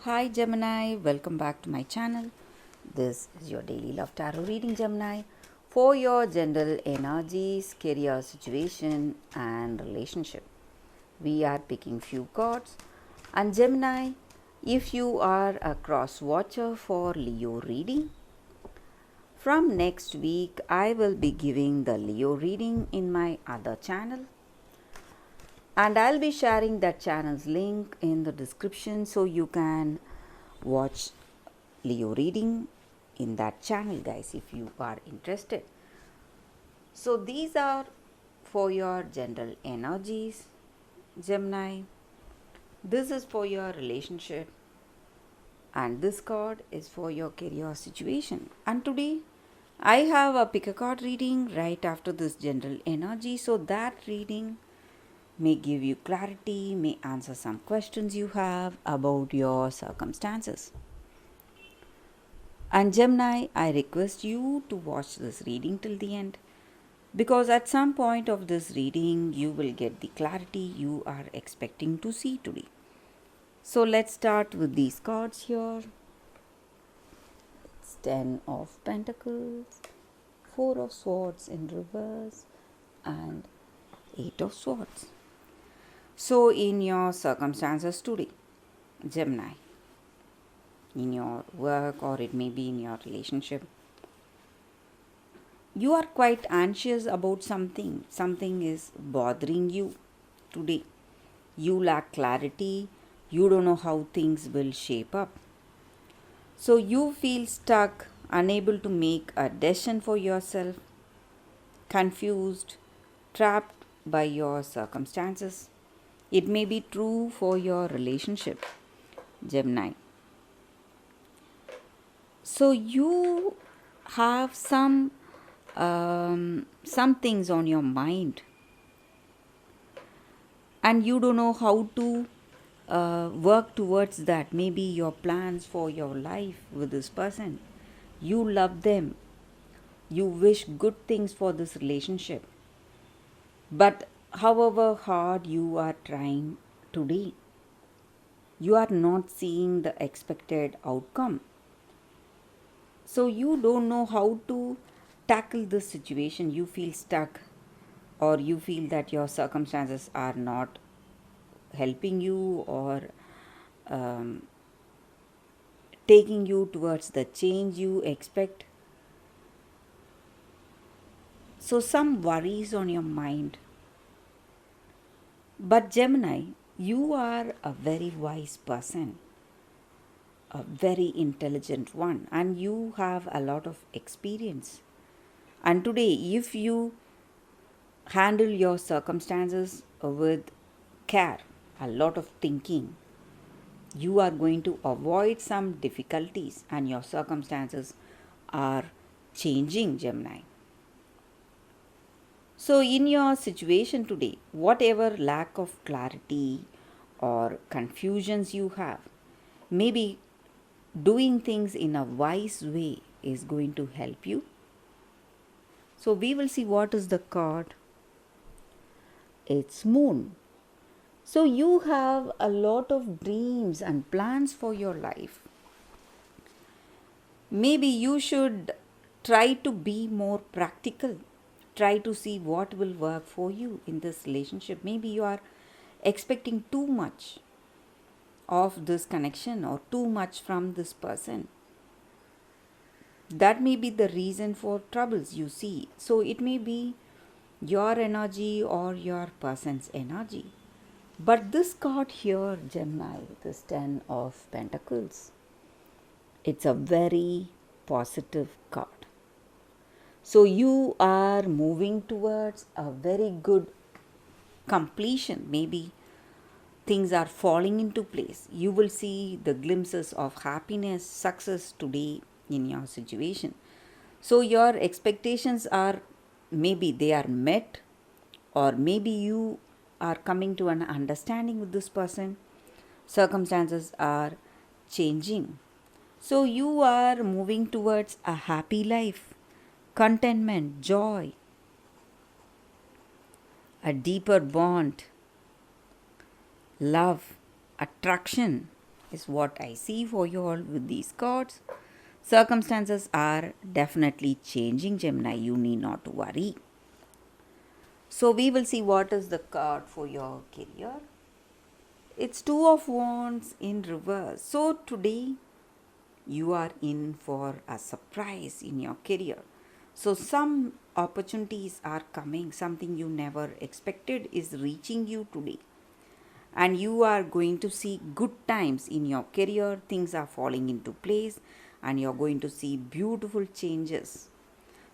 Hi Gemini, welcome back to my channel. This is your daily love tarot reading, Gemini, for your general energies, career situation, and relationship. We are picking few cards, and Gemini, if you are a cross watcher for Leo reading, from next week I will be giving the Leo reading in my other channel, and I'll be sharing that channel's link in the description so you can watch Leo reading in that channel, guys, if you are interested. So these are for your general energies, Gemini. This is for your relationship, and this card is for your career situation. And today I have a pick a card reading right after this general energy, so that reading may give you clarity, may answer some questions you have about your circumstances. And Gemini, I request you to watch this reading till the end, because at some point of this reading you will get the clarity you are expecting to see today. So let's start with these cards here. It's 10 of Pentacles, 4 of Swords in reverse, and 8 of Swords. So in your circumstances today, Gemini, in your work or it may be in your relationship, you are quite anxious about something is bothering you today. You lack clarity, you don't know how things will shape up, so you feel stuck, unable to make a decision for yourself, confused, trapped by your circumstances. It may be true for your relationship, Gemini. So you have some things on your mind, and you don't know how to work towards that. Maybe your plans for your life with this person, you love them, you wish good things for this relationship, but however hard you are trying today, you are not seeing the expected outcome. So you don't know how to tackle this situation. You feel stuck, or you feel that your circumstances are not helping you, or um, taking you towards the change you expect. So some worries on your mind. But Gemini, you are a very wise person, a very intelligent one, and you have a lot of experience. And today, if you handle your circumstances with care, a lot of thinking, you are going to avoid some difficulties and your circumstances are changing, Gemini. So, in your situation today, whatever lack of clarity or confusions you have, maybe doing things in a wise way is going to help you. So, we will see what is the card. It's Moon. So, you have a lot of dreams and plans for your life. Maybe you should try to be more practical. Try to see what will work for you in this relationship. Maybe you are expecting too much of this connection or too much from this person. That may be the reason for troubles you see. So it may be your energy or your person's energy. But this card here, Gemini, this 10 of Pentacles, it's a very positive card. So you are moving towards a very good completion. Maybe things are falling into place. You will see the glimpses of happiness, success today in your situation. So your expectations are, maybe they are met, or maybe you are coming to an understanding with this person. Circumstances are changing. So you are moving towards a happy life, contentment, joy, a deeper bond, love, attraction, is what I see for you all with these cards. Circumstances are definitely changing, Gemini. You need not to worry. So we will see what is the card for your career. It's Two of Wands in reverse. So today you are in for a surprise in your career. So some opportunities are coming, something you never expected is reaching you today. And you are going to see good times in your career. Things are falling into place and you're going to see beautiful changes.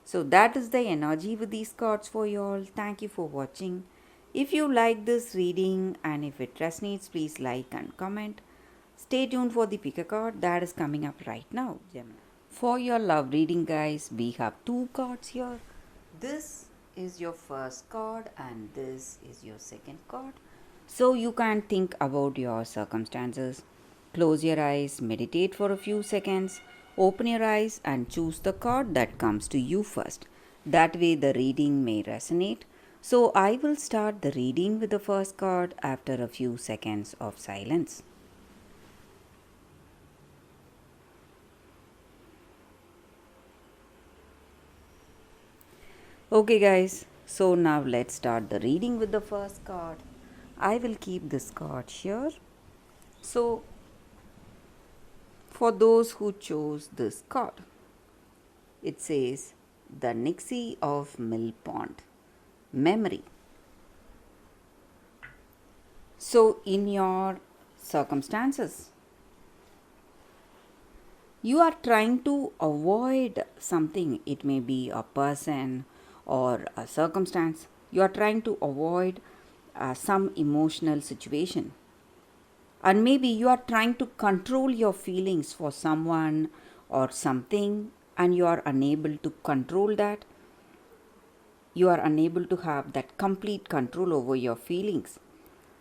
So that is the energy with these cards for you all. Thank you for watching. If you like this reading and if it resonates, please like and comment. Stay tuned for the pick a card that is coming up right now, Gemini. For your love reading, guys, we have two cards here. This is your first card and this is your second card. So you can think about your circumstances. Close your eyes, meditate for a few seconds, open your eyes and choose the card that comes to you first. That way the reading may resonate. So I will start the reading with the first card after a few seconds of silence. Okay guys, so now let's start the reading with the first card. I will keep this card here. So for those who chose this card, it says the Nixie of Mill Pond, memory. So in your circumstances, you are trying to avoid something. It may be a person or a circumstance. You are trying to avoid some emotional situation. And maybe you are trying to control your feelings for someone or something and you are unable to control that. You are unable to have that complete control over your feelings.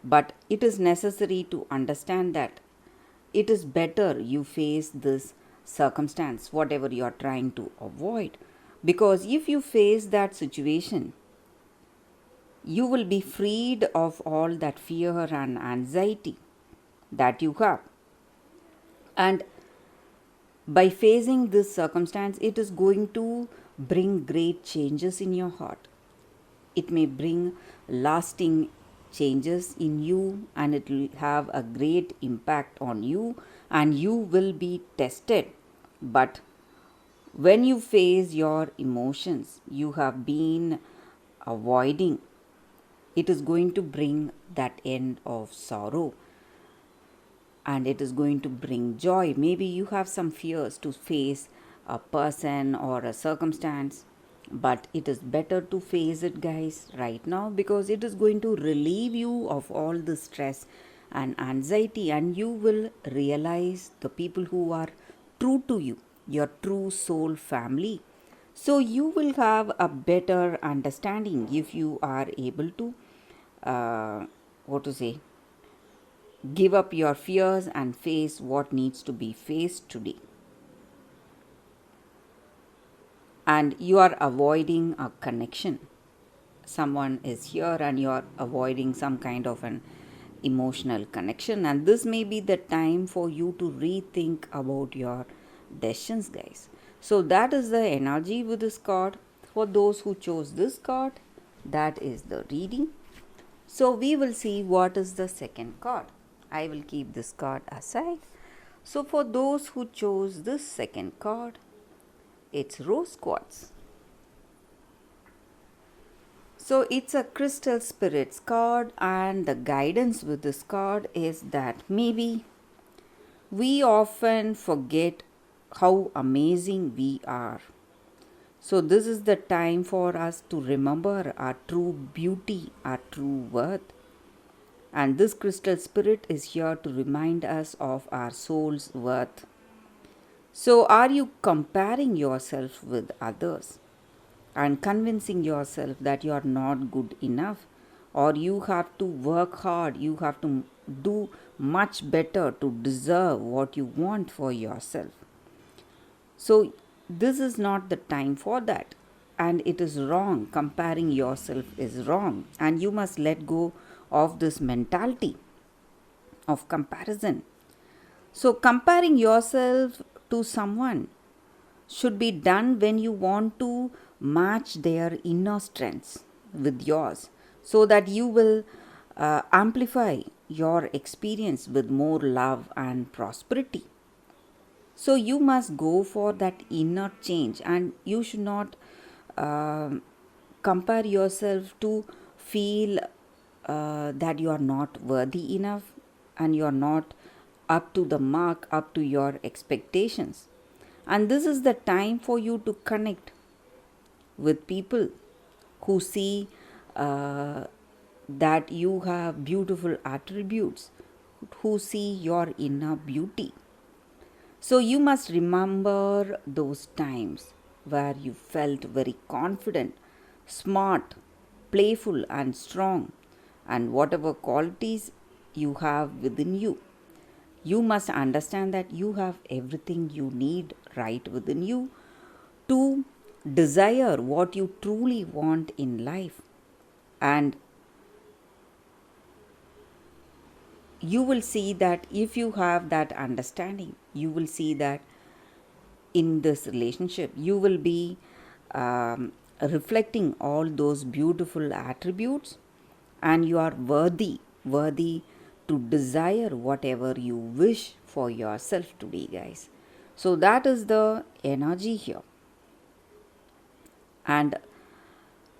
But it is necessary to understand that it is better you face this circumstance, whatever you are trying to avoid. Because if you face that situation, you will be freed of all that fear and anxiety that you have. And by facing this circumstance, it is going to bring great changes in your heart. It may bring lasting changes in you and it will have a great impact on you and you will be tested. But when you face your emotions you have been avoiding, it is going to bring that end of sorrow and it is going to bring joy. Maybe you have some fears to face a person or a circumstance, but it is better to face it, guys, right now, because it is going to relieve you of all the stress and anxiety and you will realize the people who are true to you, your true soul family. So you will have a better understanding if you are able to give up your fears and face what needs to be faced today. And you are avoiding a connection. Someone is here and you are avoiding some kind of an emotional connection, and this may be the time for you to rethink about your decisions, guys. So that is the energy with this card. For those who chose this card, that is the reading. So we will see what is the second card. I will keep this card aside. So for those who chose this second card, it's Rose Quartz. So it's a crystal spirits card and the guidance with this card is that maybe we often forget how amazing we are. So this is the time for us to remember our true beauty, our true worth. And this crystal spirit is here to remind us of our soul's worth. So are you comparing yourself with others and convincing yourself that you are not good enough, or you have to work hard, you have to do much better to deserve what you want for yourself? So this is not the time for that, and it is wrong. Comparing yourself is wrong, and you must let go of this mentality of comparison. So, comparing yourself to someone should be done when you want to match their inner strengths with yours, so that you will amplify your experience with more love and prosperity. So you must go for that inner change, and you should not um compare yourself to feel that you are not worthy enough and you are not up to the mark, up to your expectations. And this is the time for you to connect with people who see uh, that you have beautiful attributes, who see your inner beauty. So you must remember those times where you felt very confident, smart, playful, and strong, and whatever qualities you have within you. You must understand that you have everything you need right within you to desire what you truly want in life. And you will see that if you have that understanding, you will see that in this relationship you will be reflecting all those beautiful attributes, and you are worthy to desire whatever you wish for yourself today, guys. So that is the energy here. And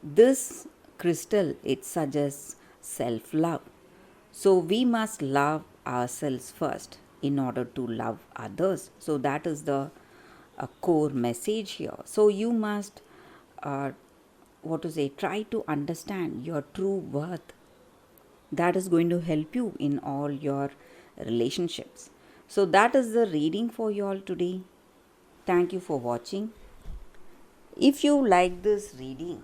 this crystal, it suggests self love. So we must love ourselves first in order to love others. So that is the core message here. So you must, try to understand your true worth. That is going to help you in all your relationships. So that is the reading for you all today. Thank you for watching. If you like this reading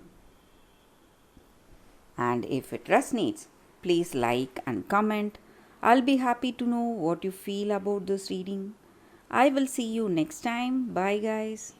and if it resonates, please like and comment. I'll be happy to know what you feel about this reading. I will see you next time. Bye, guys.